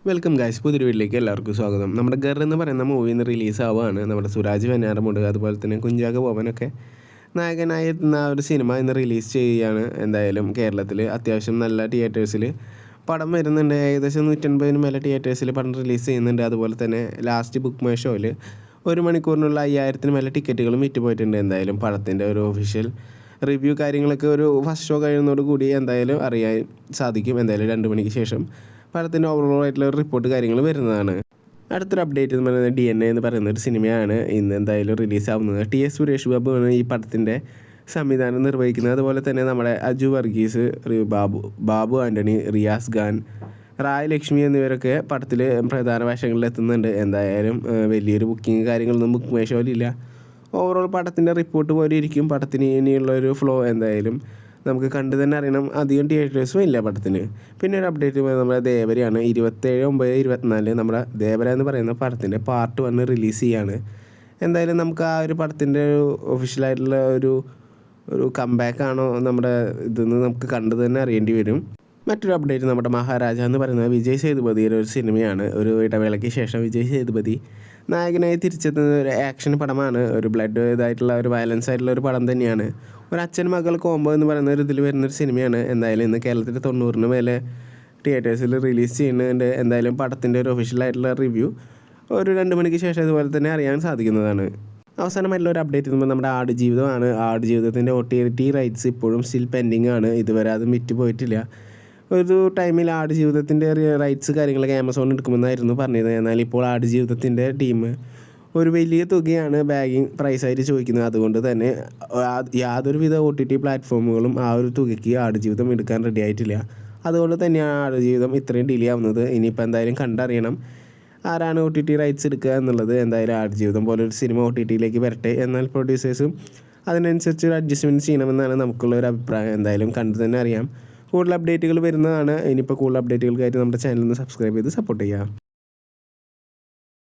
Welcome guys, പുതിയൊരു വീട്ടിലേക്ക് എല്ലാവർക്കും സ്വാഗതം. നമ്മുടെ ഗർ എന്ന് പറയുന്ന മൂവി ഇന്ന് റിലീസ് ആവുകയാണ്. നമ്മുടെ സുരാജ് വെഞ്ഞാറമൂട് അതുപോലെ തന്നെ കുഞ്ചാക്ക ബോബനൊക്കെ നായകനായി എത്തുന്ന ആ ഒരു സിനിമ ഇന്ന് റിലീസ് ചെയ്യുകയാണ്. എന്തായാലും കേരളത്തിൽ അത്യാവശ്യം നല്ല തിയേറ്റേഴ്സിൽ പടം വരുന്നുണ്ട്. ഏകദേശം 150 മേലെ തിയേറ്റേഴ്സിൽ പടം റിലീസ് ചെയ്യുന്നുണ്ട്. അതുപോലെ തന്നെ ലാസ്റ്റ് ബുക്ക് മൈ ഷോയിൽ 1 മണിക്കൂറിനുള്ള 5000 മേലെ ടിക്കറ്റുകളും വിറ്റ് പോയിട്ടുണ്ട്. എന്തായാലും പടത്തിൻ്റെ ഒരു ഒഫീഷ്യൽ റിവ്യൂ കാര്യങ്ങളൊക്കെ ഒരു ഫസ്റ്റ് ഷോ കഴിയുന്നതോടുകൂടി എന്തായാലും അറിയാൻ സാധിക്കും. എന്തായാലും 2 മണിക്ക് ശേഷം പടത്തിൻ്റെ ഓവറോൾ ആയിട്ടുള്ള ഒരു റിപ്പോർട്ട് കാര്യങ്ങൾ വരുന്നതാണ്. അടുത്തൊരു അപ്ഡേറ്റ് എന്ന് പറയുന്നത് DNA എന്ന് പറയുന്ന ഒരു സിനിമയാണ് ഇന്ന് എന്തായാലും റിലീസാവുന്നത്. TS സുരേഷ് ബാബു ആണ് ഈ പടത്തിൻ്റെ സംവിധാനം നിർവഹിക്കുന്നത്. അതുപോലെ തന്നെ നമ്മുടെ അജു വർഗീസ്, ബാബു ആൻ്റണി, റിയാസ് ഖാൻ, റായ് ലക്ഷ്മി എന്നിവരൊക്കെ പടത്തിൽ പ്രധാന വേഷങ്ങളിൽ എത്തുന്നുണ്ട്. എന്തായാലും വലിയൊരു ബുക്കിംഗ് കാര്യങ്ങളൊന്നും ബുക്ക് മൈ ഷോയിലില്ല. ഓവറോൾ പടത്തിൻ്റെ റിപ്പോർട്ട് പോലെ ഇരിക്കും. പടത്തിന് ഇനിയുള്ളൊരു ഫ്ലോ എന്തായാലും നമുക്ക് കണ്ടു തന്നെ അറിയണം. അധികം തിയേറ്റേഴ്സും ഇല്ല പടത്തിന്. പിന്നെ ഒരു അപ്ഡേറ്റ് നമ്മുടെ ദേവരയാണ്. 27/9/24 നമ്മുടെ ദേവര എന്ന് പറയുന്ന പടത്തിൻ്റെ പാർട്ട് 1 റിലീസ് ചെയ്യാണ്. എന്തായാലും നമുക്ക് ആ ഒരു പടത്തിൻ്റെ ഒരു ഒഫീഷ്യലായിട്ടുള്ള ഒരു കംബാക്കാണോ നമ്മുടെ ഇതെന്ന് നമുക്ക് കണ്ടു തന്നെ അറിയേണ്ടി വരും. മറ്റൊരു അപ്ഡേറ്റ് നമ്മുടെ മഹാരാജ എന്ന് പറയുന്നത് വിജയ് സേതുപതിയുടെ ഒരു സിനിമയാണ്. ഒരു ഇടവേളയ്ക്ക് ശേഷം വിജയ് സേതുപതി നായകനായി തിരിച്ചെത്തുന്ന ഒരു ആക്ഷൻ പടമാണ്. ഒരു ബ്ലഡ് ഇതായിട്ടുള്ള ഒരു വയലൻസ് ആയിട്ടുള്ള ഒരു പടം തന്നെയാണ്. ഒരു അച്ഛൻ മകൾ കോംബോ എന്ന് പറയുന്ന ഒരു ഇതിൽ വരുന്നൊരു സിനിമയാണ്. എന്തായാലും ഇന്ന് കേരളത്തിൽ 90 മേലെ തിയേറ്റേഴ്സിൽ റിലീസ് ചെയ്യുന്നുണ്ട്. എന്തായാലും പടത്തിൻ്റെ ഒരു ഒഫീഷ്യലായിട്ടുള്ള റിവ്യൂ ഒരു 2 മണിക്ക് ശേഷം ഇതുപോലെ തന്നെ അറിയാൻ സാധിക്കുന്നതാണ്. അവസാനമായിട്ടുള്ള ഒരു അപ്ഡേറ്റ് എന്നുമ്പോൾ നമ്മുടെ ആടുജീവിതമാണ്. ആടുജീവിതത്തിൻ്റെ OTT റൈറ്റ്സ് ഇപ്പോഴും സ്റ്റിൽ പെൻഡിങ് ആണ്. ഇതുവരെ അത് വിറ്റ് പോയിട്ടില്ല. ഒരു ടൈമിൽ ആടുജീവിതത്തിൻ്റെ റൈറ്റ്സ് കാര്യങ്ങളൊക്കെ ആമസോൺ എടുക്കുമെന്നായിരുന്നു പറഞ്ഞത്. എന്നാൽ ഇപ്പോൾ ആടുജീവിതത്തിൻ്റെ ടീം ഒരു വലിയ തുകയാണ് ബാഗിങ് പ്രൈസായിട്ട് ചോദിക്കുന്നത്. അതുകൊണ്ട് തന്നെ യാതൊരുവിധ OTT പ്ലാറ്റ്ഫോമുകളും ആ ഒരു തുകയ്ക്ക് ആടുജീവിതം എടുക്കാൻ റെഡി ആയിട്ടില്ല. അതുകൊണ്ട് തന്നെയാണ് ആടുജീവിതം ഇത്രയും ഡിലേ ആവുന്നത്. ഇനിയിപ്പോൾ എന്തായാലും കണ്ടറിയണം ആരാണ് OTT റൈറ്റ്സ് എടുക്കുക എന്നുള്ളത്. എന്തായാലും ആടുജീവിതം പോലൊരു സിനിമ OTTയിലേക്ക് വരട്ടെ. എന്നാൽ പ്രൊഡ്യൂസേഴ്സും അതിനനുസരിച്ച് ഒരു അഡ്ജസ്റ്റ്മെൻറ്റ് ചെയ്യണമെന്നാണ് നമുക്കുള്ള ഒരു അഭിപ്രായം. എന്തായാലും കണ്ടു തന്നെ അറിയാം. കൂടുതൽ അപ്ഡേറ്റുകൾ വരുന്നതാണ്. ഇനിയിപ്പോൾ കൂടുതൽ അപ്ഡേറ്റുകൾക്കായിട്ട് നമ്മുടെ ചാനൽ ഒന്ന് സബ്സ്ക്രൈബ് ചെയ്ത് സപ്പോർട്ട് ചെയ്യുക.